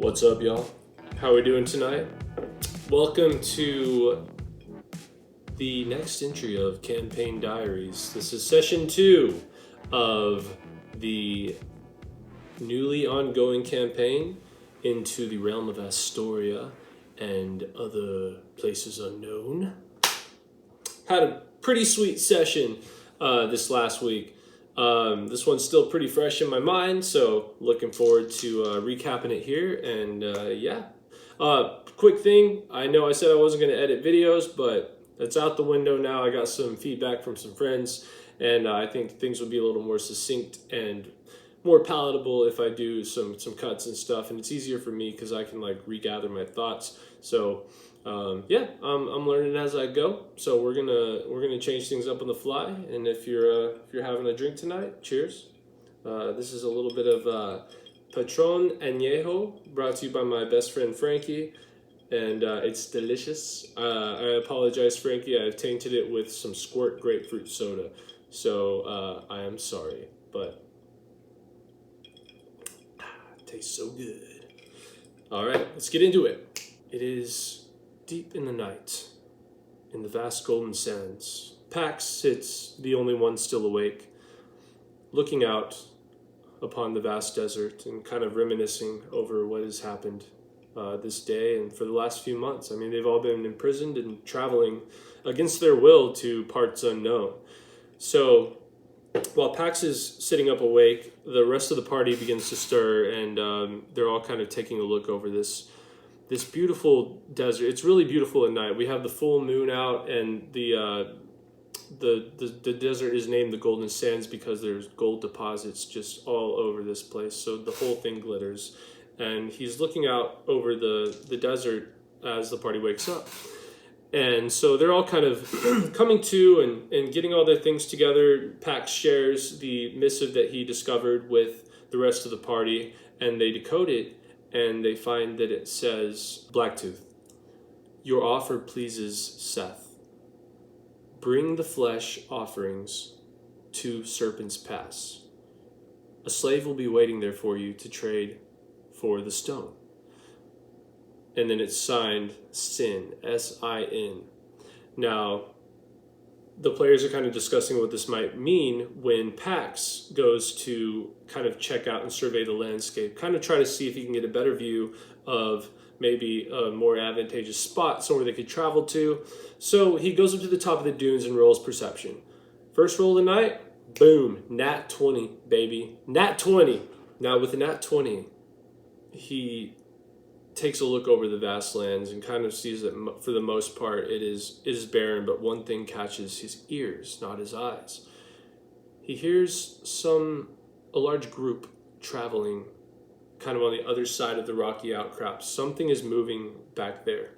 What's up, y'all? How are we doing tonight? Welcome to the next entry of Campaign Diaries. This is session 2 of the newly ongoing campaign into the realm of Astoria and other places unknown. Had a pretty sweet session this last week. This one's still pretty fresh in my mind, so looking forward to recapping it here. And quick thing, I know I said I wasn't going to edit videos, but that's out the window now. I got some feedback from some friends, and I think things will be a little more succinct and more palatable if I do some cuts and stuff, and it's easier for me because I can regather my thoughts. So I'm learning as I go. So we're gonna change things up on the fly. And if you're having a drink tonight, cheers. This is a little bit of Patron Añejo, brought to you by my best friend Frankie, and it's delicious. I apologize, Frankie. I tainted it with some Squirt grapefruit soda, so I am sorry, but it tastes so good. All right, let's get into it. It is deep in the night, in the vast golden sands. Pax sits, the only one still awake, looking out upon the vast desert and kind of reminiscing over what has happened this day and for the last few months. I mean, they've all been imprisoned and traveling against their will to parts unknown. So while Pax is sitting up awake, the rest of the party begins to stir, and they're all kind of taking a look over this beautiful desert. It's really beautiful at night. We have the full moon out, and the desert is named the Golden Sands because there's gold deposits just all over this place. So the whole thing glitters. And he's looking out over the desert as the party wakes up. And so they're all kind of coming to and getting all their things together. Pax shares the missive that he discovered with the rest of the party, and they decode it. And they find that it says, Blacktooth, your offer pleases Seth. Bring the flesh offerings to Serpent's Pass. A slave will be waiting there for you to trade for the stone. And then it's signed Sin, S-I-N. Now, the players are kind of discussing what this might mean when Pax goes to kind of check out and survey the landscape, kind of try to see if he can get a better view of maybe a more advantageous spot, somewhere they could travel to. So he goes up to the top of the dunes and rolls perception. First roll of the night, boom, nat 20, baby. Nat 20. Now with the nat 20, he takes a look over the vast lands and kind of sees that for the most part it is barren, but one thing catches his ears, not his eyes. He hears a large group traveling kind of on the other side of the rocky outcrop. Something is moving back there.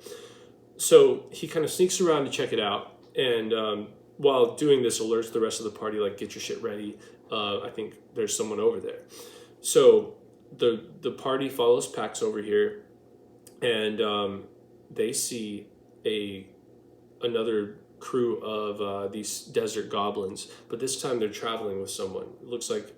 So he kind of sneaks around to check it out, and while doing this alerts the rest of the party, get your shit ready. I think there's someone over there. So the party follows Pax over here, and they see another crew of these desert goblins, but this time they're traveling with someone. It looks like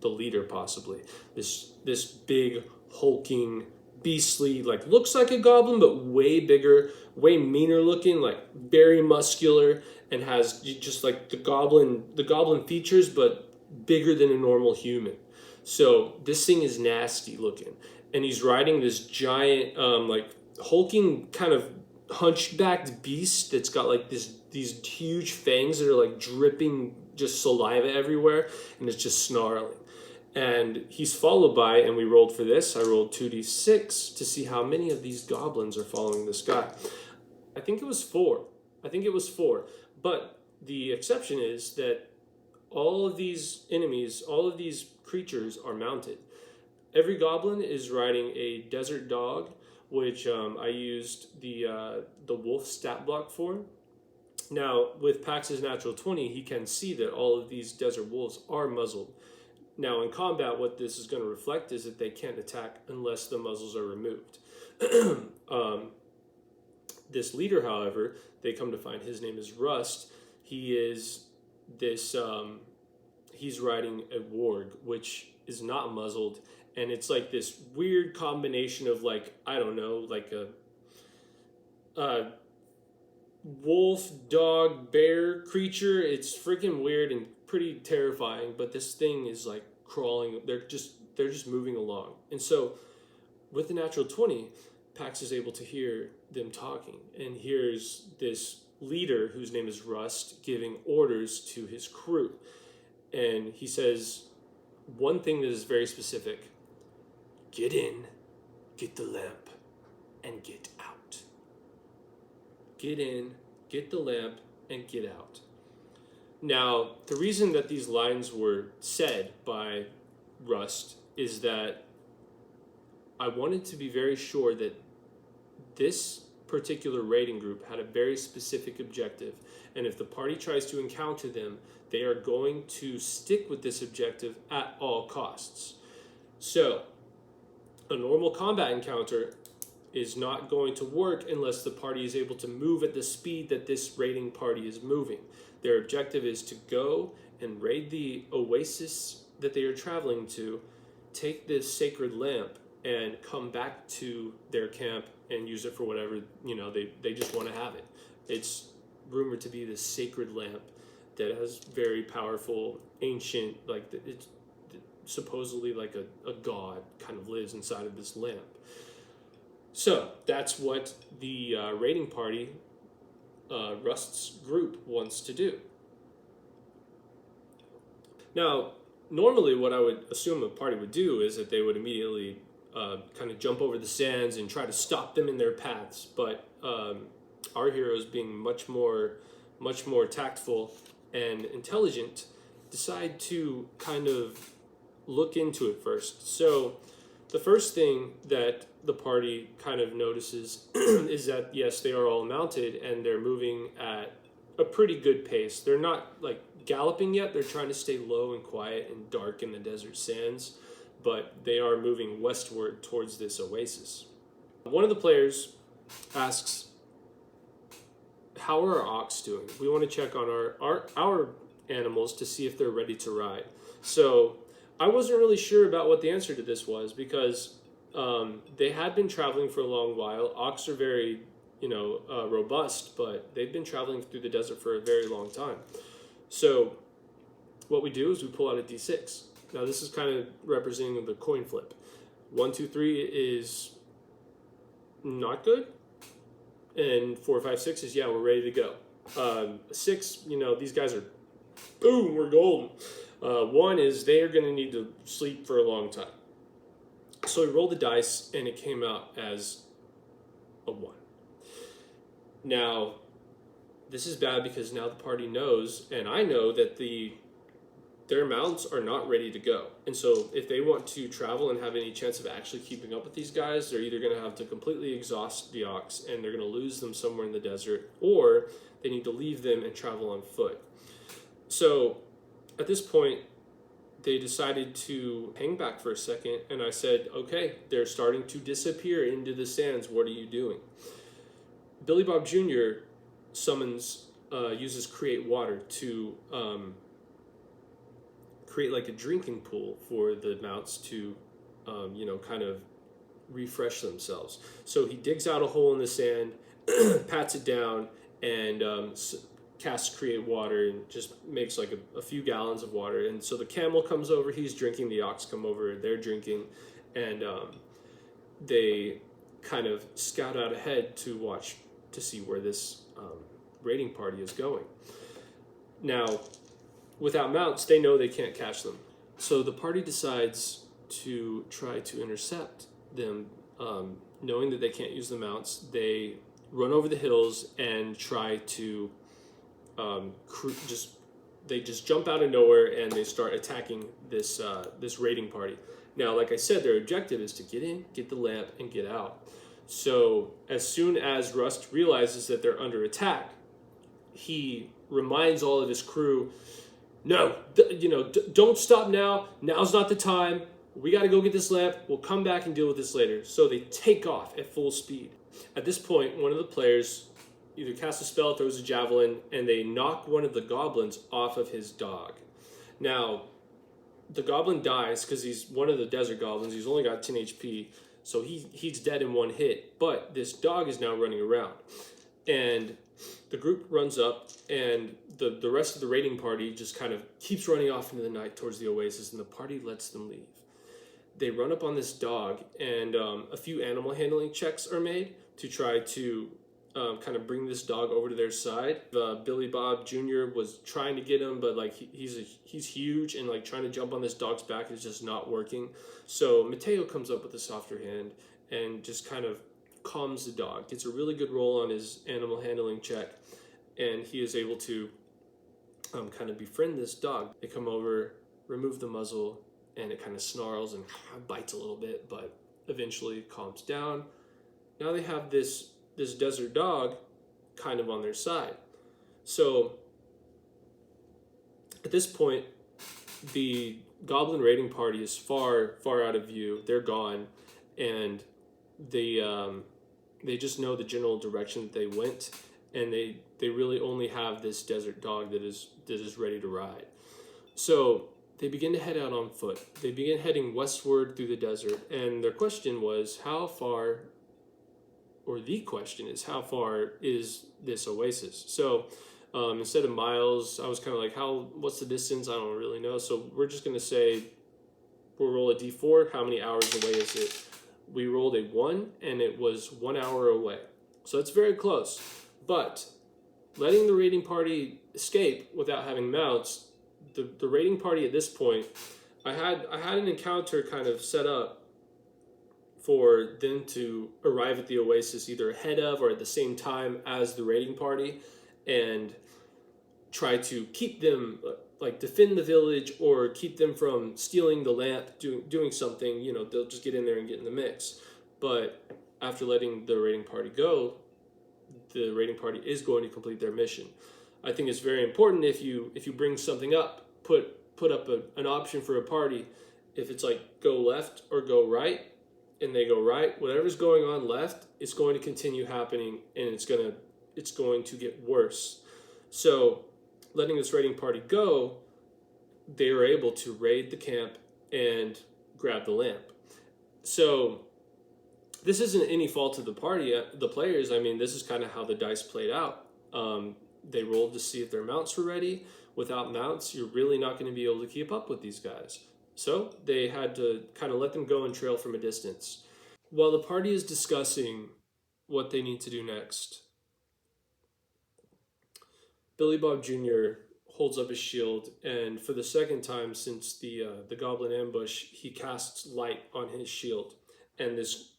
the leader, possibly. This big, hulking, beastly, looks like a goblin, but way bigger, way meaner looking, very muscular, and has just the goblin features, but bigger than a normal human. So this thing is nasty looking. And he's riding this giant, hulking kind of hunchbacked beast that's got these huge fangs that are dripping just saliva everywhere, and it's just snarling. And he's followed by, and we rolled for this, I rolled 2d6 to see how many of these goblins are following this guy. I think it was 4. But the exception is that all of these enemies, all of these creatures are mounted. Every goblin is riding a desert dog, which I used the wolf stat block for. Now, with Pax's natural 20, he can see that all of these desert wolves are muzzled. Now, in combat, what this is going to reflect is that they can't attack unless the muzzles are removed. This leader, however, they come to find his name is Rust. He is this he's riding a warg, which is not muzzled, and it's like this weird combination of like, I don't know, like a wolf, dog, bear creature. It's freaking weird and pretty terrifying, but this thing is like crawling. They're just moving along. And so with the natural 20, Pax is able to hear them talking and hears this leader whose name is Rust giving orders to his crew. And he says one thing that is very specific: get in, get the lamp, and get out. Get in, get the lamp, and get out. Now, the reason that these lines were said by Rust is that I wanted to be very sure that this particular raiding group had a very specific objective, and if the party tries to encounter them, they are going to stick with this objective at all costs. So, a normal combat encounter is not going to work unless the party is able to move at the speed that this raiding party is moving. Their objective is to go and raid the oasis that they are traveling to, take this sacred lamp, and come back to their camp and use it for whatever, they just want to have it. It's rumored to be this sacred lamp that has very powerful, ancient, like it's supposedly like a god kind of lives inside of this lamp. So that's what the raiding party, Rust's group, wants to do. Now, normally what I would assume a party would do is that they would immediately kind of jump over the sands and try to stop them in their paths. But our heroes, being much more tactful and intelligent, decide to kind of look into it first. So the first thing that the party kind of notices is that, yes, they are all mounted and they're moving at a pretty good pace. They're not like galloping yet. They're trying to stay low and quiet and dark in the desert sands, but they are moving westward towards this oasis. One of the players asks, how are our ox doing? We want to check on our animals to see if they're ready to ride. So I wasn't really sure about what the answer to this was, because they had been traveling for a long while. Ox are very, robust, but they've been traveling through the desert for a very long time. So what we do is we pull out a D6. Now this is kind of representing the coin flip. 1, 2, 3 is not good, and 4, 5, 6 is, yeah, we're ready to go. 6, these guys are, boom, we're golden. 1 is they are going to need to sleep for a long time. So we rolled the dice, and it came out as a 1. Now, this is bad because now the party knows, and I know, that their mounts are not ready to go. And so if they want to travel and have any chance of actually keeping up with these guys, they're either going to have to completely exhaust the ox, and they're going to lose them somewhere in the desert, or they need to leave them and travel on foot. So at this point, they decided to hang back for a second, and I said, okay, they're starting to disappear into the sands. What are you doing? Billy Bob Jr. uses Create Water to create like a drinking pool for the mounts to, kind of refresh themselves. So he digs out a hole in the sand, pats it down, and casts Create Water, and just makes like a few gallons of water. And so the camel comes over, he's drinking, the ox come over, they're drinking, and they kind of scout out ahead to watch to see where this raiding party is going. Now, without mounts, they know they can't catch them. So the party decides to try to intercept them, knowing that they can't use the mounts. They run over the hills and try to they just jump out of nowhere and they start attacking this raiding party. Now, like I said, their objective is to get in, get the lamp, and get out. So as soon as Rust realizes that they're under attack, he reminds all of his crew, no, don't stop now. Now's not the time. We got to go get this lamp. We'll come back and deal with this later. So they take off at full speed. At this point, one of the players either casts a spell, throws a javelin, and they knock one of the goblins off of his dog. Now, the goblin dies because he's one of the desert goblins. He's only got 10 HP, so he's dead in one hit. But this dog is now running around, and the group runs up, and the rest of the raiding party just kind of keeps running off into the night towards the oasis, and the party lets them leave. They run up on this dog, and a few animal handling checks are made to try to kind of bring this dog over to their side. Billy Bob Jr. was trying to get him, but like he's huge, and like trying to jump on this dog's back is just not working. So Mateo comes up with a softer hand and just kind of calms the dog. Gets a really good roll on his animal handling check, and he is able to kind of befriend this dog. They come over, remove the muzzle, and it kind of snarls and bites a little bit, but eventually calms down. Now they have this desert dog kind of on their side. So at this point, the goblin raiding party is far out of view. They're gone, and they just know the general direction that they went, and they really only have this desert dog that is ready to ride. So they begin to head out on foot. They begin heading westward through the desert, and their question was, how far is this oasis? So instead of miles, I was kind of like, what's the distance? I don't really know. So we're just going to say, we'll roll a d4. How many hours away is it? We rolled a 1, and it was 1 hour away. So it's very close. But letting the raiding party escape without having mounts, the raiding party at this point, I had an encounter kind of set up for them to arrive at the oasis either ahead of or at the same time as the raiding party, and try to keep them, like defend the village or keep them from stealing the lamp, doing something. They'll just get in there and get in the mix. But after letting the raiding party go, the raiding party is going to complete their mission. I think it's very important if you bring something up, put up an option for a party. If it's like go left or go right, and they go right, whatever's going on left is going to continue happening, and it's going to get worse. So letting this raiding party go, they are able to raid the camp and grab the lamp. So this isn't any fault of the party, the players. I mean, this is kind of how the dice played out. They rolled to see if their mounts were ready. Without mounts, you're really not going to be able to keep up with these guys. So they had to kind of let them go and trail from a distance. While the party is discussing what they need to do next, Billy Bob Jr. holds up his shield, and for the second time since the goblin ambush, he casts light on his shield, and this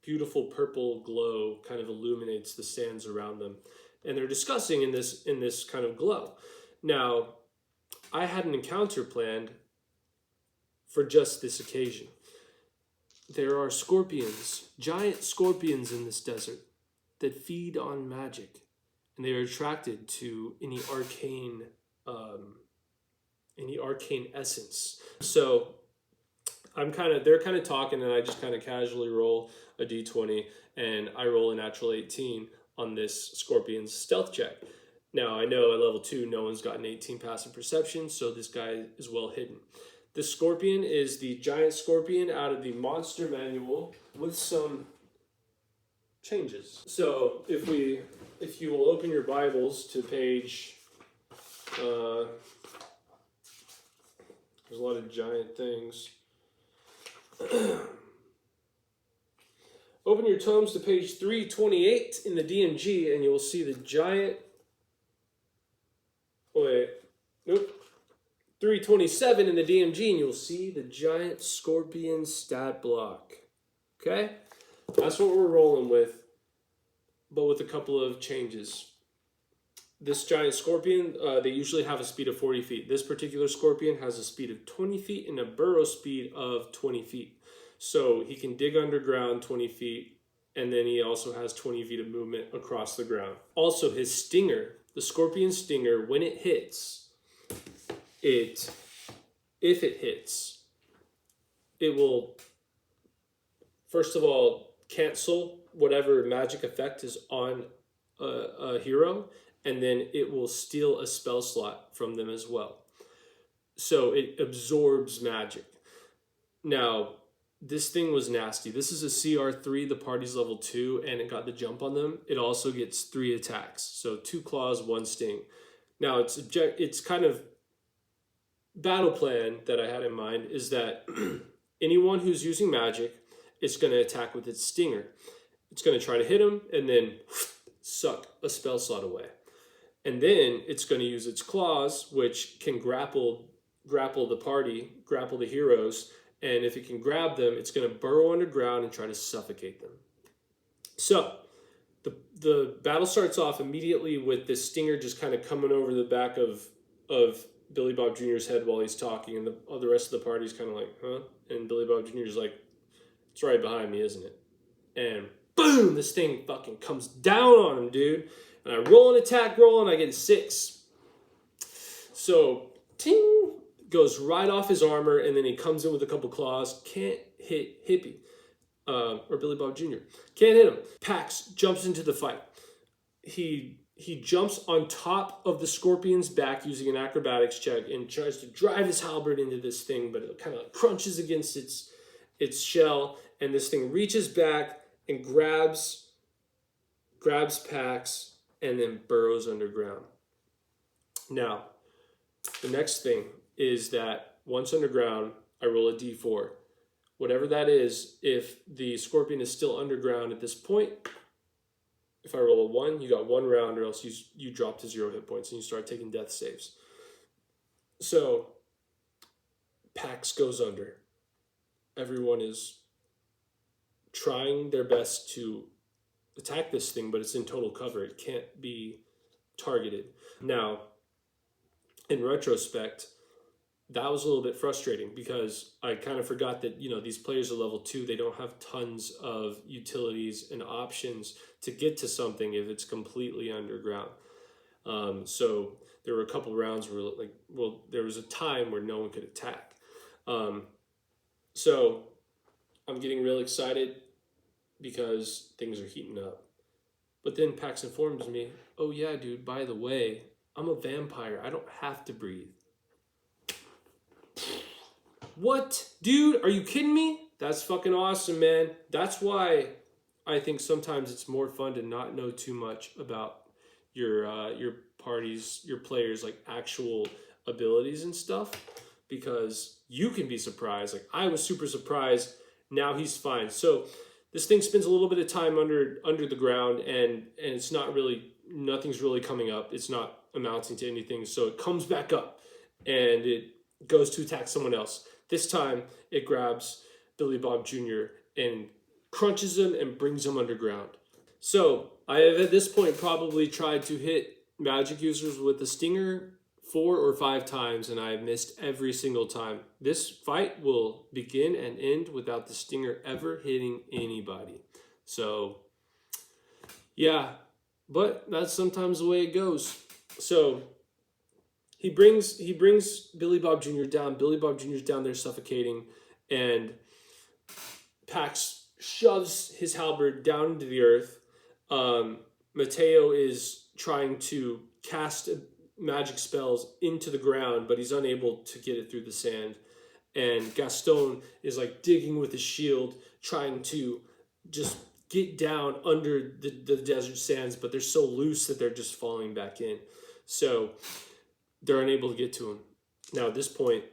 beautiful purple glow kind of illuminates the sands around them. And they're discussing in this kind of glow. Now, I had an encounter planned for just this occasion. There are scorpions, giant scorpions in this desert that feed on magic, and they are attracted to any arcane essence. So they're kind of talking, and I just kind of casually roll a d20, and I roll a natural 18 on this scorpion's stealth check. Now, I know at level 2, no one's got an 18 passive perception, so this guy is well hidden. This scorpion is the giant scorpion out of the monster manual with some changes. So if you will open your Bibles to page, there's a lot of giant things. Open your tomes to page 328 in the DMG, and you'll see the giant. 327 in the DMG, and you'll see the giant scorpion stat block. Okay? That's what we're rolling with, but with a couple of changes. This giant scorpion, they usually have a speed of 40 feet. This particular scorpion has a speed of 20 feet and a burrow speed of 20 feet. So he can dig underground 20 feet, and then he also has 20 feet of movement across the ground. Also, his stinger, the scorpion stinger, when it hits, if it hits, it will, first of all, cancel whatever magic effect is on a hero, and then it will steal a spell slot from them as well. so it absorbs magic. Now, this thing was nasty. This is a CR3, the party's level 2, and it got the jump on them. It also gets 3 attacks, so 2 claws, 1 sting. Now, it's kind of battle plan that I had in mind is that anyone who's using magic is going to attack with its stinger. It's going to try to hit them and then suck a spell slot away. And then it's going to use its claws, which can grapple the party, grapple the heroes, and if it can grab them, it's going to burrow underground and try to suffocate them. So the battle starts off immediately with this stinger just kind of coming over the back of Billy Bob Jr.'s head while he's talking, and the rest of the party's kind of like, huh? And Billy Bob Jr.'s like, it's right behind me, isn't it? And boom, this thing fucking comes down on him, dude. And I roll an attack roll, and I get a 6. So, ting, goes right off his armor, and then he comes in with a couple claws. Can't hit Hippie, or Billy Bob Jr. Can't hit him. Pax jumps into the fight. He jumps on top of the Scorpion's back using an acrobatics check and tries to drive his halberd into this thing, but it kind of crunches against its shell, and this thing reaches back and grabs Pax and then burrows underground. Now, the next thing is that once underground, I roll a d4. Whatever that is, if the Scorpion is still underground at this point, if I roll a 1, you got 1 round, or else you drop to 0 hit points and you start taking death saves. So, Pax goes under. Everyone is trying their best to attack this thing, but it's in total cover. It can't be targeted. Now, in retrospect, that was a little bit frustrating because I kind of forgot that, these players are level 2. They don't have tons of utilities and options to get to something if it's completely underground. So there were a couple rounds where there was a time where no one could attack. So I'm getting real excited because things are heating up. But then Pax informs me, oh yeah, dude, by the way, I'm a vampire. I don't have to breathe. What? Dude, are you kidding me? That's fucking awesome, man. That's why I think sometimes it's more fun to not know too much about your parties, your players, like actual abilities and stuff, because you can be surprised. Like I was super surprised. Now he's fine. So this thing spends a little bit of time under the ground, and it's nothing's really coming up. It's not amounting to anything. So it comes back up and it goes to attack someone else. This time it grabs Billy Bob Jr. and crunches him and brings him underground. So I have at this point probably tried to hit magic users with the stinger 4 or 5 times, and I have missed every single time. This fight will begin and end without the stinger ever hitting anybody. So yeah, but that's sometimes the way it goes. So he brings Billy Bob Jr. down. Billy Bob Jr.'s down there suffocating, and Pax shoves his halberd down into the earth. Mateo is trying to cast magic spells into the ground, but he's unable to get it through the sand. And Gaston is like digging with his shield, trying to just get down under the desert sands, but they're so loose that they're just falling back in. So they're unable to get to him. Now at this point,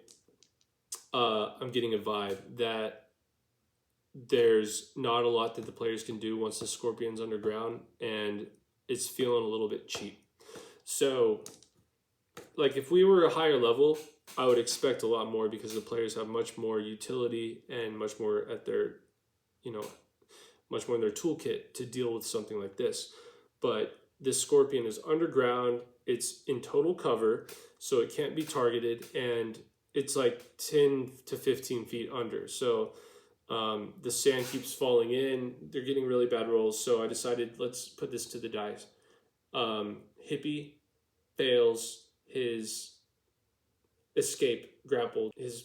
I'm getting a vibe that there's not a lot that the players can do once the Scorpion's underground, and it's feeling a little bit cheap. So, like, if we were a higher level, I would expect a lot more because the players have much more utility and much more at their, much more in their toolkit to deal with something like this. But this Scorpion is underground, it's in total cover, so it can't be targeted, and it's like 10 to 15 feet under. So the sand keeps falling in. They're getting really bad rolls, so I decided let's put this to the dice. Hippie fails his escape grapple, his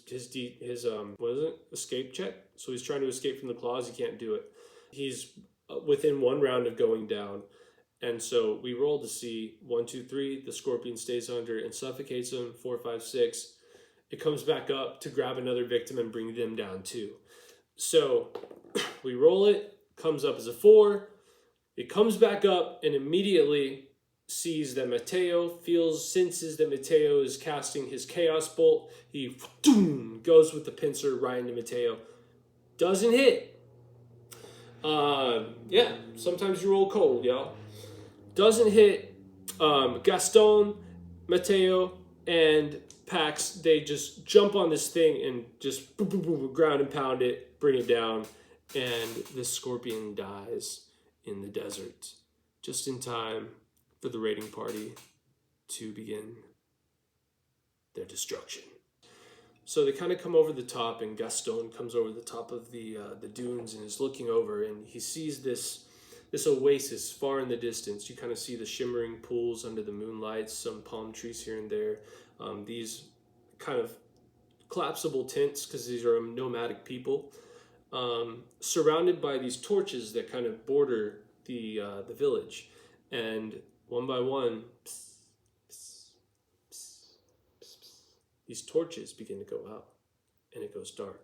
escape check. So he's trying to escape from the claws. He can't do it. He's within 1 round of going down, and so we roll to see 1, 2, 3. The Scorpion stays under and suffocates him. 4, 5, 6. it comes back up to grab another victim and bring them down too. So we roll it, comes up as a 4. It comes back up and immediately sees that senses that Mateo is casting his chaos bolt. He goes with the pincer right into Mateo. Doesn't hit. Yeah, sometimes you roll cold, y'all. Doesn't hit. Gaston, Mateo, and Pax, they just jump on this thing and just ground and pound it, bring it down, and the scorpion dies in the desert, just in time for the raiding party to begin their destruction. So they kind of come over the top, and Gaston comes over the top of the dunes and is looking over, and he sees this oasis far in the distance. You kind of see the shimmering pools under the moonlight, some palm trees here and there. These kind of collapsible tents, because these are nomadic people, surrounded by these torches that kind of border the village. And one by one, these torches begin to go out, and it goes dark.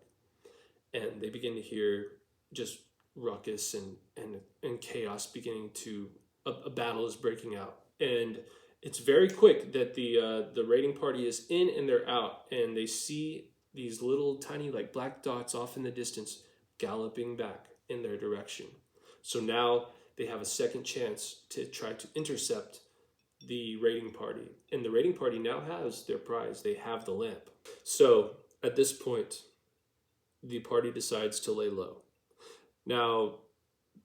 And they begin to hear just ruckus and chaos beginning to, a battle is breaking out. And it's very quick that the raiding party is in and they're out, and they see these little tiny like black dots off in the distance galloping back in their direction. So now they have a second chance to try to intercept the raiding party. And the raiding party now has their prize. They have the lamp. So at this point, the party decides to lay low. Now,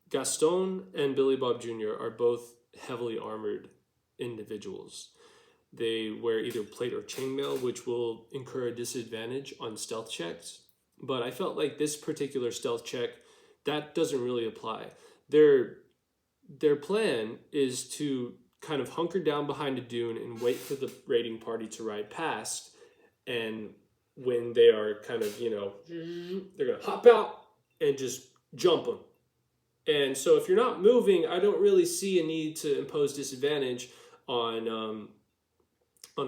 Gaston and Billy Bob Jr. are both heavily armored individuals. They wear either plate or chainmail, which will incur a disadvantage on stealth checks. But I felt like this particular stealth check, that doesn't really apply. Their plan is to kind of hunker down behind a dune and wait for the raiding party to ride past. And when they are kind of, they're going to hop out and just jump them. And so if you're not moving, I don't really see a need to impose disadvantage on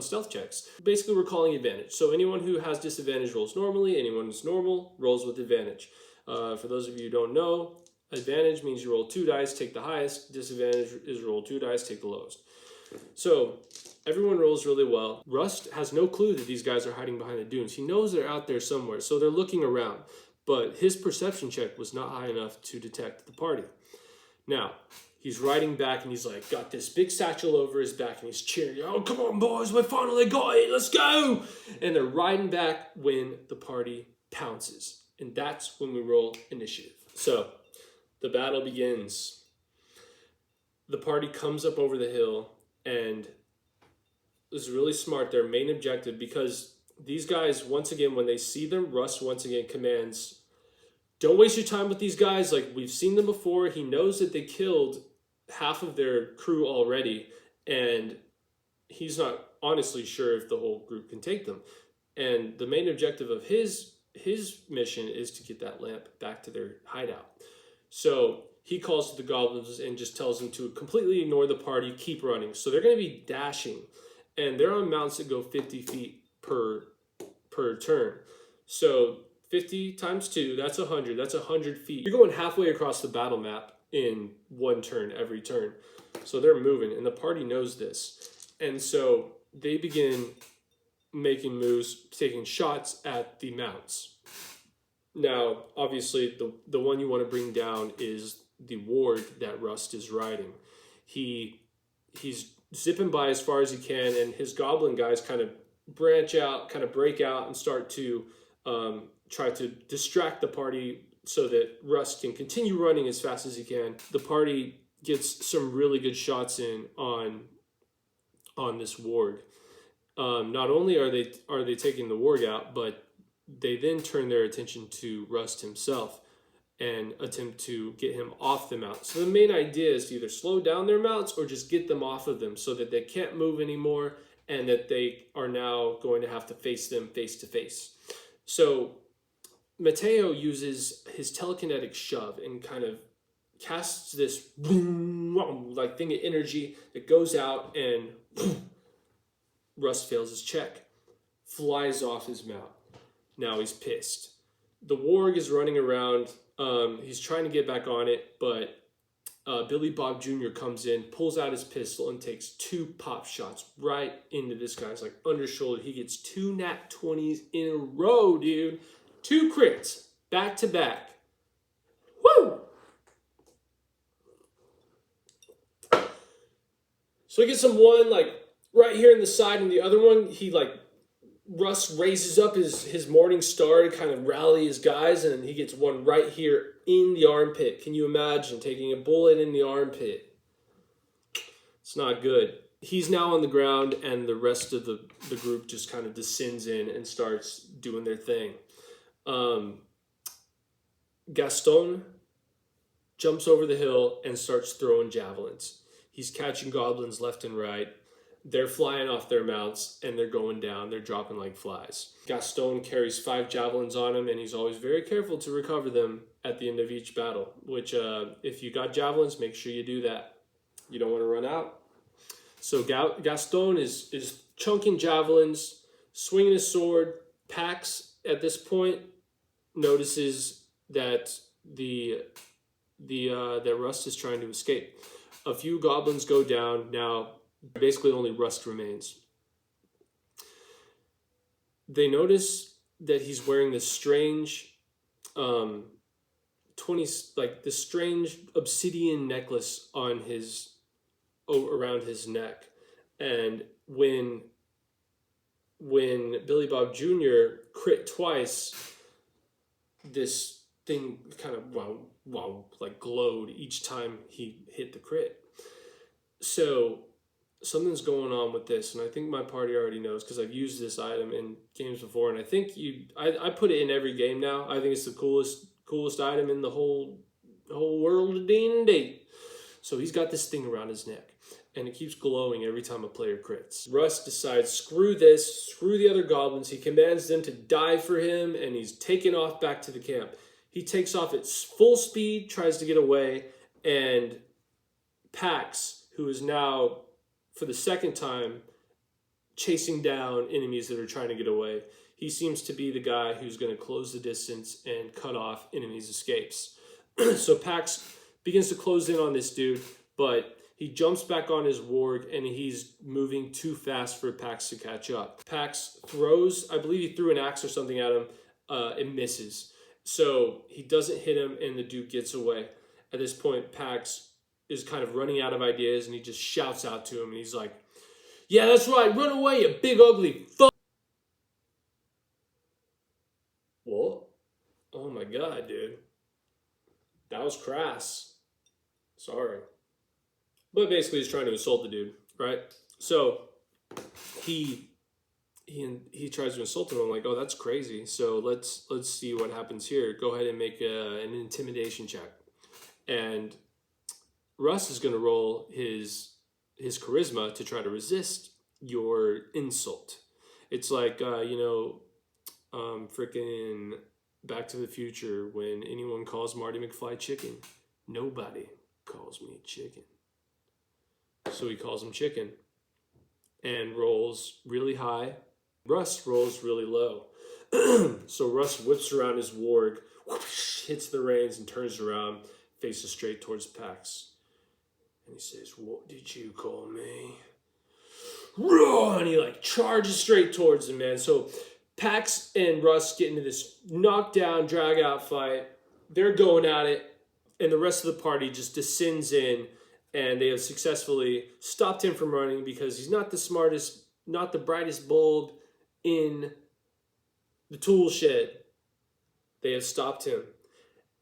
stealth checks. Basically, we're calling advantage. So anyone who has disadvantage rolls normally. Anyone who's normal rolls with advantage. For those of you who don't know, advantage means you roll 2 dice, take the highest. Disadvantage is roll 2 dice, take the lowest. So everyone rolls really well. Rust has no clue that these guys are hiding behind the dunes. He knows they're out there somewhere, so they're looking around. But his perception check was not high enough to detect the party. Now, he's riding back and he's like, got this big satchel over his back and he's cheering, "Oh, come on, boys, we finally got it, let's go!" And they're riding back when the party pounces. And that's when we roll initiative. So the battle begins. The party comes up over the hill, and this is really smart. Their main objective, because these guys, once again, when they see them, Russ once again commands, don't waste your time with these guys. Like, we've seen them before. He knows that they killed half of their crew already, and he's not honestly sure if the whole group can take them. And the main objective of his mission is to get that lamp back to their hideout. So he calls to the goblins and just tells them to completely ignore the party, keep running. So they're going to be dashing, and they're on mounts that go 50 feet per turn. So 50 times 2, that's 100. That's 100 feet. You're going halfway across the battle map in one turn, every turn. So they're moving, and the party knows this. And so they begin making moves, taking shots at the mounts. Now, obviously, the one you want to bring down is the ward that Rust is riding. He's zipping by as far as he can, and his goblin guys kind of branch out, kind of break out, and start to try to distract the party so that Rust can continue running as fast as he can. The party gets some really good shots in on this ward. Not only are they taking the ward out, but they then turn their attention to Rust himself and attempt to get him off the mount. So the main idea is to either slow down their mounts or just get them off of them so that they can't move anymore and that they are now going to have to face them face to face. So Mateo uses his telekinetic shove and kind of casts this boom, like thing of energy that goes out, and Rust fails his check. flies off his mount. Now he's pissed. The warg is running around. He's trying to get back on it, but Billy Bob Jr. comes in, pulls out his pistol, and takes 2 pop shots right into this guy's like under shoulder. He gets 2 nat 20s in a row, dude. 2 crits back to back. Woo! So he gets him one like right here in the side, and the other one he like Russ raises up his Morning Star to kind of rally his guys, and he gets one right here in the armpit. Can you imagine taking a bullet in the armpit? It's not good. He's now on the ground, and the rest of the group just kind of descends in and starts doing their thing. Gaston jumps over the hill and starts throwing javelins. He's catching goblins left and right. They're flying off their mounts, and they're going down. They're dropping like flies. Gaston carries 5 javelins on him, and he's always very careful to recover them at the end of each battle, which if you got javelins, make sure you do that. You don't want to run out. So Gaston is chunking javelins, swinging his sword. Pax, at this point, notices that that Rust is trying to escape. A few goblins go down. Now, basically only Rust remains. They notice that he's wearing this strange this strange obsidian necklace on around his neck. And when Billy Bob Jr. crit twice, this thing kind of like glowed each time he hit the crit. So something's going on with this, and I think my party already knows because I've used this item in games before, and I think I put it in every game now. I think it's the coolest item in the whole world of D&D. So he's got this thing around his neck, and it keeps glowing every time a player crits. Russ decides, screw this, screw the other goblins. He commands them to die for him, and he's taken off back to the camp. He takes off at full speed, tries to get away, and Pax, who is now, for the second time, chasing down enemies that are trying to get away. He seems to be the guy who's going to close the distance and cut off enemies' escapes. So Pax begins to close in on this dude, but he jumps back on his warg, and he's moving too fast for Pax to catch up. Pax throws, I believe he threw an axe or something at him. It misses. So he doesn't hit him, and the dude gets away. At this point, Pax is kind of running out of ideas, and he just shouts out to him, and he's like, "Yeah, that's right, run away, you big ugly fuck." What? Oh my god, dude. That was crass. Sorry. But basically he's trying to assault the dude, right? So he tries to insult him. I'm like, oh, that's crazy. So let's see what happens here. Go ahead and make an intimidation check. And Russ is going to roll his charisma to try to resist your insult. It's like, freaking Back to the Future when anyone calls Marty McFly chicken. Nobody calls me chicken. So he calls him chicken and rolls really high. Russ rolls really low. So Russ whips around his warg, whoosh, hits the reins and turns around, faces straight towards Pax. And he says, "What did you call me?" And he like charges straight towards him, man. So Pax and Russ get into this knockdown, drag out fight. They're going at it, and the rest of the party just descends in, and they have successfully stopped him from running because he's not the smartest, not the brightest bulb in the tool shed. They have stopped him,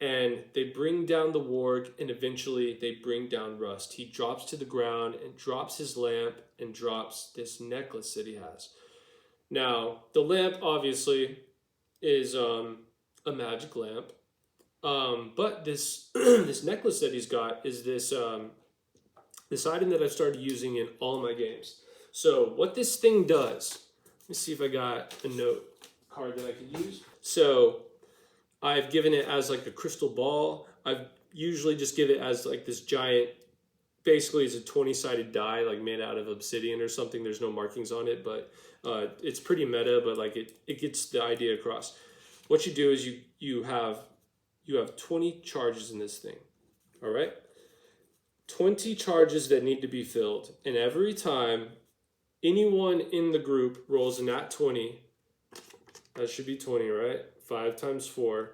and they bring down the warg, and eventually they bring down Rust. He drops to the ground and drops his lamp and drops this necklace that he has. Now, the lamp obviously is a magic lamp, but this this necklace that he's got is this item that I've started using in all my games. So what this thing does, let me see if I got a note card that I could use. So I've given it as like a crystal ball. I've usually just give it as like this giant, basically is a 20-sided die, like made out of obsidian or something. There's no markings on it, but it's pretty meta, but like it gets the idea across. What you do is you have 20 charges in this thing. All right? 20 charges that need to be filled. And every time anyone in the group rolls a nat 20, that should be 20, right? 5 times 4.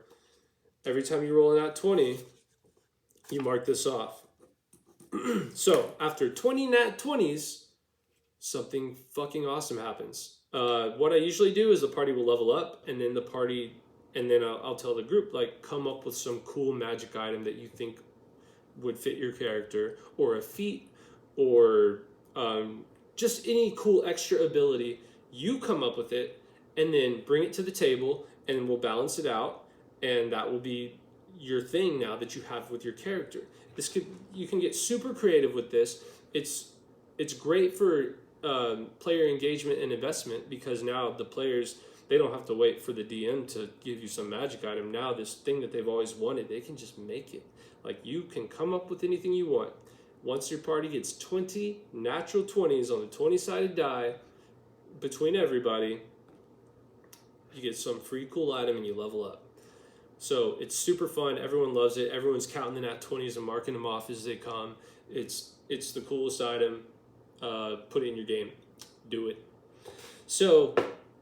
Every time you roll a nat 20, you mark this off. So after 20 nat 20s, something fucking awesome happens. What I usually do is the party will level up, and then I'll tell the group, like, come up with some cool magic item that you think would fit your character, or a feat, or just any cool extra ability. You come up with it, and then bring it to the table, and we'll balance it out, and that will be your thing now that you have with your character. You can get super creative with this. It's great for player engagement and investment, because now the players, they don't have to wait for the DM to give you some magic item. Now this thing that they've always wanted, they can just make it. Like, you can come up with anything you want. Once your party gets 20 natural 20s on the 20-sided die between everybody, you get some free cool item and you level up. So it's super fun. Everyone loves it. Everyone's counting the nat 20s and marking them off as they come. It's the coolest item. Put it in your game. Do it. So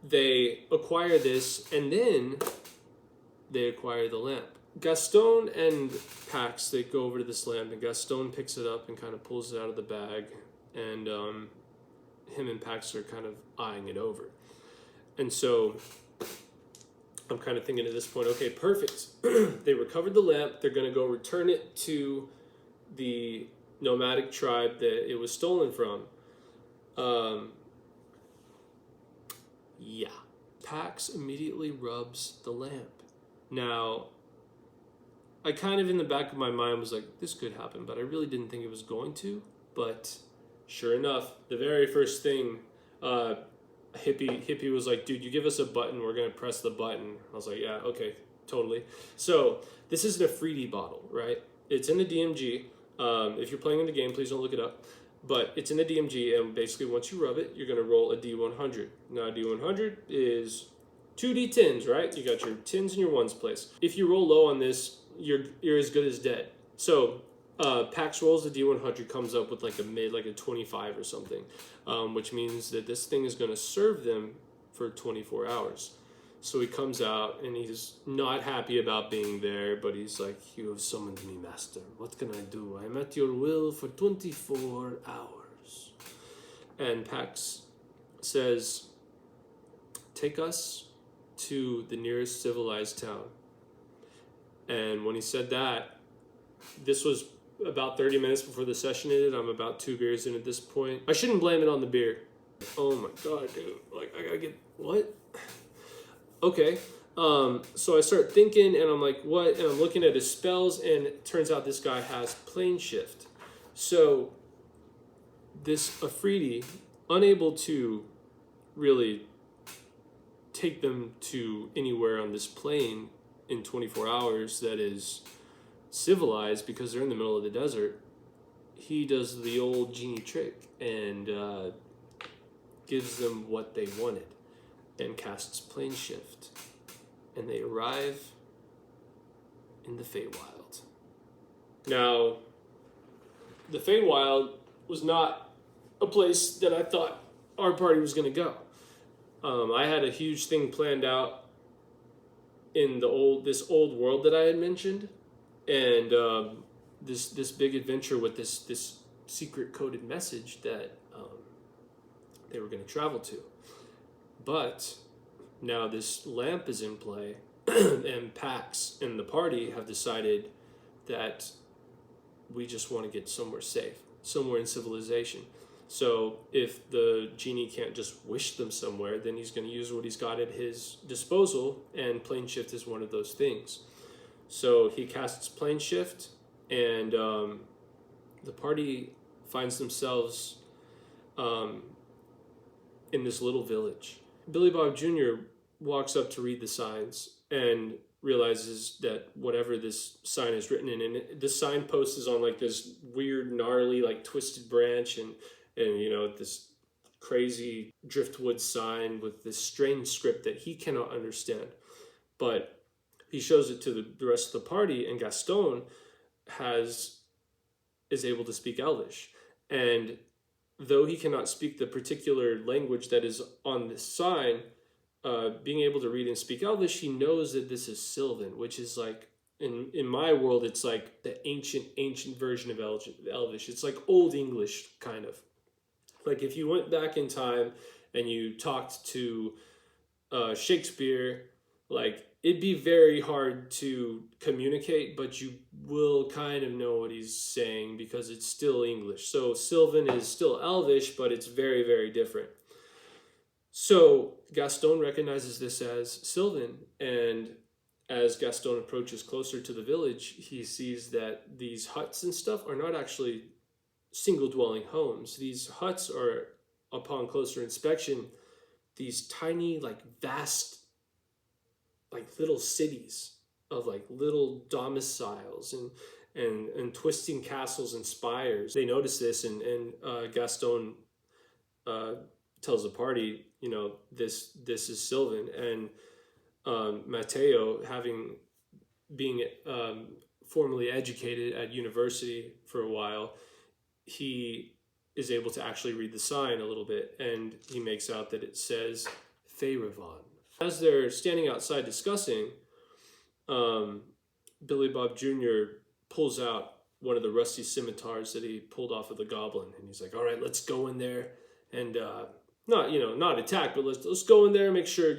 they acquire this, and then they acquire the lamp. Gaston and Pax, they go over to this lamp, and Gaston picks it up and kind of pulls it out of the bag, and him and Pax are kind of eyeing it over. And so I'm kind of thinking at this point, okay, perfect. They recovered the lamp. They're going to go return it to the nomadic tribe that it was stolen from. Yeah. Pax immediately rubs the lamp. Now, I kind of in the back of my mind was like, this could happen, but I really didn't think it was going to. But sure enough, the very first thing, Hippie was like, dude, you give us a button, we're going to press the button. I was like, yeah, okay, totally. So this is an Afridi bottle, right? It's in the DMG. If you're playing in the game, please don't look it up. But it's in the DMG, and basically once you rub it, you're going to roll a D100. Now, a D100 is 2 D10s, right? You got your 10s in your ones place. If you roll low on this, you're as good as dead. So Pax rolls the D100, comes up with like a 25 or something, which means that this thing is going to serve them for 24 hours. So he comes out, and he's not happy about being there, but he's like, you have summoned me, master. What can I do? I am at your will for 24 hours. And Pax says, take us to the nearest civilized town. And when he said that, this was about 30 minutes before the session ended. I'm about 2 beers in at this point. I shouldn't blame it on the beer. Oh my God, dude. Like, I gotta get, what? Okay. So I start thinking, and I'm like, what? And I'm looking at his spells, and it turns out this guy has plane shift. So this Afridi, unable to really take them to anywhere on this plane in 24 hours that is civilized, because they're in the middle of the desert, he does the old genie trick and gives them what they wanted and casts plane shift, and they arrive in the Feywild. Now, the Feywild was not a place that I thought our party was going to go. I had a huge thing planned out in this old world that I had mentioned, and this big adventure with this secret coded message that they were going to travel to. But now this lamp is in play, and Pax and the party have decided that we just want to get somewhere safe, somewhere in civilization. So if the genie can't just wish them somewhere, then he's going to use what he's got at his disposal, and plane shift is one of those things. So he casts plane shift, and the party finds themselves in this little village. Billy Bob Jr. walks up to read the signs, and realizes that whatever this sign is written in, and the signpost is on like this weird, gnarly, like twisted branch, and this crazy driftwood sign with this strange script that he cannot understand. But he shows it to the rest of the party, and Gaston is able to speak Elvish. And though he cannot speak the particular language that is on this sign, being able to read and speak Elvish, he knows that this is Sylvan, which is like, in my world, it's like the ancient version of Elvish. It's like Old English, kind of. Like if you went back in time and you talked to Shakespeare, like it'd be very hard to communicate, but you will kind of know what he's saying because it's still English. So Sylvan is still Elvish, but it's very, very different. So Gaston recognizes this as Sylvan, and as Gaston approaches closer to the village, he sees that these huts and stuff are not actually single dwelling homes. These huts are, upon closer inspection, these tiny, like vast, like little cities of like little domiciles and twisting castles and spires. They notice this, and Gaston tells the party, this is Sylvan. And Matteo, being formally educated at university for a while, he is able to actually read the sign a little bit, and he makes out that it says Feyrevan. As they're standing outside discussing, Billy Bob Jr. pulls out one of the rusty scimitars that he pulled off of the goblin, and he's like, "All right, let's go in there and not attack, but let's go in there and make sure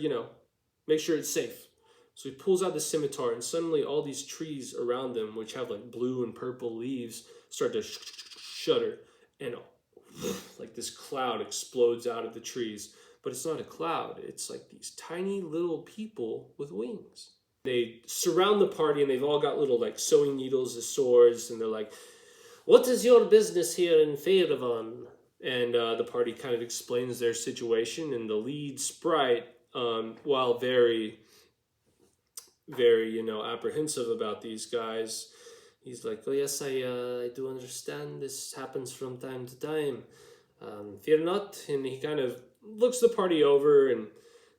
it's safe." So he pulls out the scimitar, and suddenly all these trees around them, which have like blue and purple leaves, start to shudder, and like this cloud explodes out of the trees. But it's not a cloud, it's like these tiny little people with wings. They surround the party, and they've all got little like sewing needles as swords, and they're like, "What is your business here in Feyrevan?" And the party kind of explains their situation, and the lead sprite, while very, very, apprehensive about these guys, he's like, "Oh yes, I do understand. This happens from time to time. Fear not." And he kind of looks the party over, and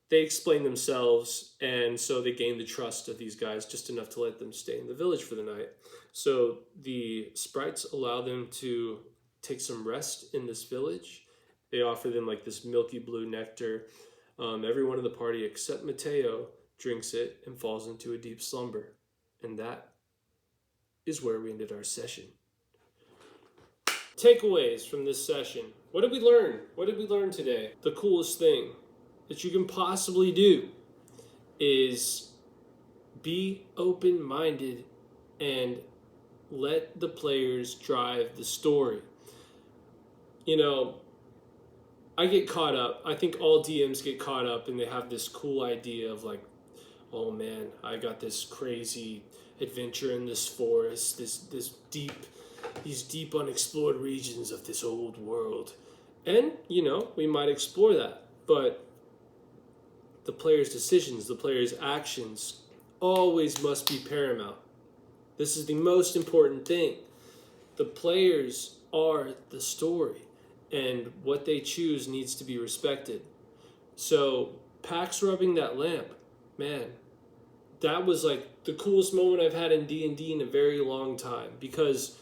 they explain themselves, and so they gain the trust of these guys just enough to let them stay in the village for the night. So the sprites allow them to take some rest in this village. They offer them like this milky blue nectar. Everyone in the party except Matteo drinks it and falls into a deep slumber. And that is where we ended our session. Takeaways from this session. What did we learn? What did we learn today? The coolest thing that you can possibly do is be open-minded and let the players drive the story. I get caught up. I think all DMs get caught up, and they have this cool idea of like, "Oh man, I got this crazy adventure in this forest, these deep unexplored regions of this old world." And, we might explore that, but the player's decisions, the player's actions always must be paramount. This is the most important thing. The players are the story, and what they choose needs to be respected. So Pax rubbing that lamp, man, that was like the coolest moment I've had in D&D in a very long time, because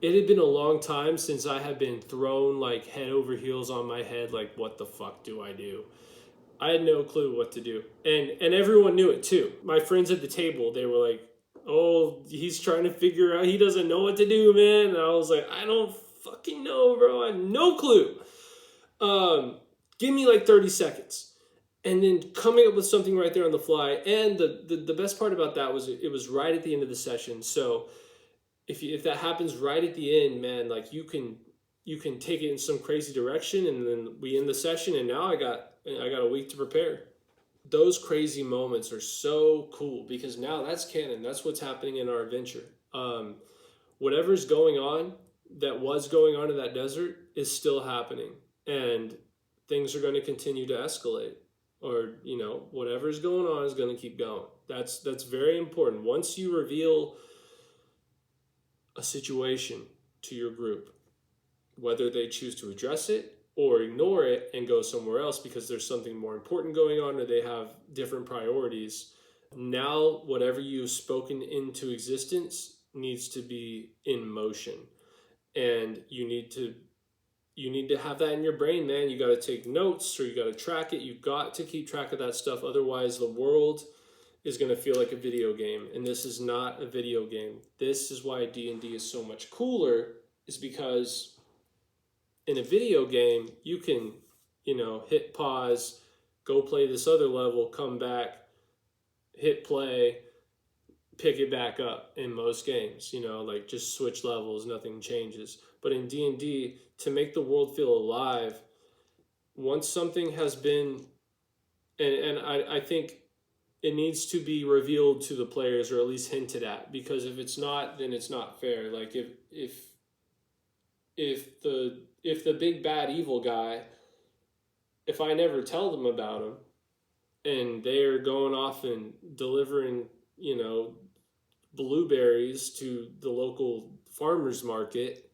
it had been a long time since I had been thrown like head over heels on my head, like, what the fuck do I do? I had no clue what to do. And everyone knew it too. My friends at the table, they were like, "Oh, he's trying to figure out, he doesn't know what to do, man." And I was like, "I don't fucking know, bro. I have no clue. Give me like 30 seconds." And then coming up with something right there on the fly. And the best part about that was it was right at the end of the session. So if that happens right at the end, man, like you can take it in some crazy direction, and then we end the session, and now I got a week to prepare. Those crazy moments are so cool, because now that's canon. That's what's happening in our adventure. Whatever's going on, that was going on in that desert, is still happening, and things are going to continue to escalate. or whatever's going on is going to keep going. That's very important. Once you reveal a situation to your group, whether they choose to address it or ignore it and go somewhere else because there's something more important going on or they have different priorities, now whatever you've spoken into existence needs to be in motion. And you need to have that in your brain, man. You got to take notes, or you got to track it. You've got to keep track of that stuff. Otherwise, the world is going to feel like a video game, and this is not a video game. This is why D&D is so much cooler, is because in a video game, you can, hit pause, go play this other level, come back, hit play, pick it back up in most games, like just switch levels, nothing changes. But in D&D, to make the world feel alive, once something has been, and I think it needs to be revealed to the players, or at least hinted at, because if it's not, then it's not fair. Like if the big bad evil guy, if I never tell them about him and they're going off and delivering, blueberries to the local farmers market,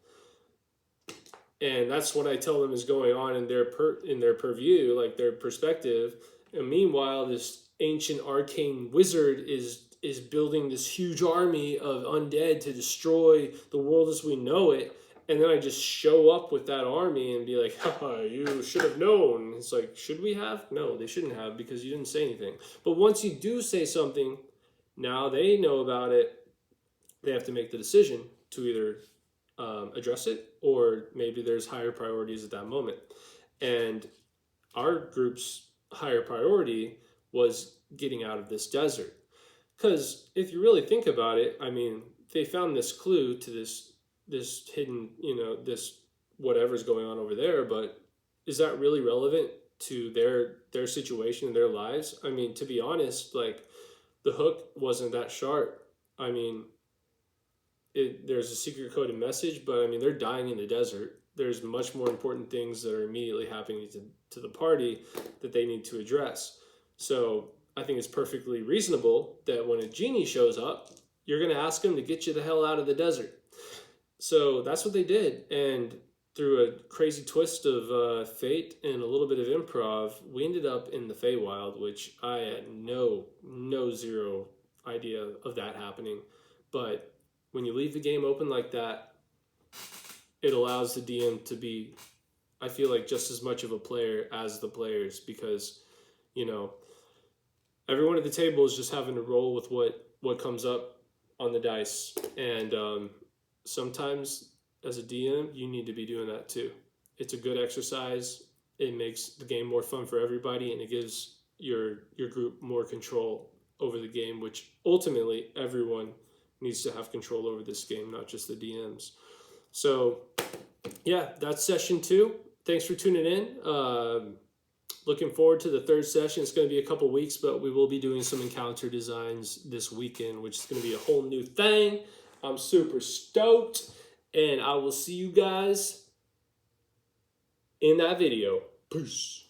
and that's what I tell them is going on in their purview, like their perspective, and meanwhile this ancient arcane wizard is building this huge army of undead to destroy the world as we know it, and then I just show up with that army and be like, haha, you should have known. It's like, should we have? No, they shouldn't have, because you didn't say anything. But once you do say something, now they know about it. They have to make the decision to either address it, or maybe there's higher priorities at that moment. And our group's higher priority was getting out of this desert. Because if you really think about it, I mean, they found this clue to this hidden, this whatever's going on over there, but is that really relevant to their situation and their lives? I mean, to be honest, like, the hook wasn't that sharp. I mean, there's a secret coded message, but I mean, they're dying in the desert. There's much more important things that are immediately happening to the party that they need to address. So I think it's perfectly reasonable that when a genie shows up, you're going to ask him to get you the hell out of the desert. So that's what they did. And through a crazy twist of fate and a little bit of improv, we ended up in the Feywild, which I had no zero idea of that happening. But when you leave the game open like that, it allows the DM to be, I feel like, just as much of a player as the players, because, everyone at the table is just having to roll with what comes up on the dice. And sometimes as a DM, you need to be doing that too. It's a good exercise. It makes the game more fun for everybody, and it gives your group more control over the game, which ultimately everyone needs to have control over this game, not just the DMs. So yeah, that's session 2. Thanks for tuning in. Looking forward to the third session. It's going to be a couple weeks, but we will be doing some encounter designs this weekend, which is going to be a whole new thing. I'm super stoked, and I will see you guys in that video. Peace.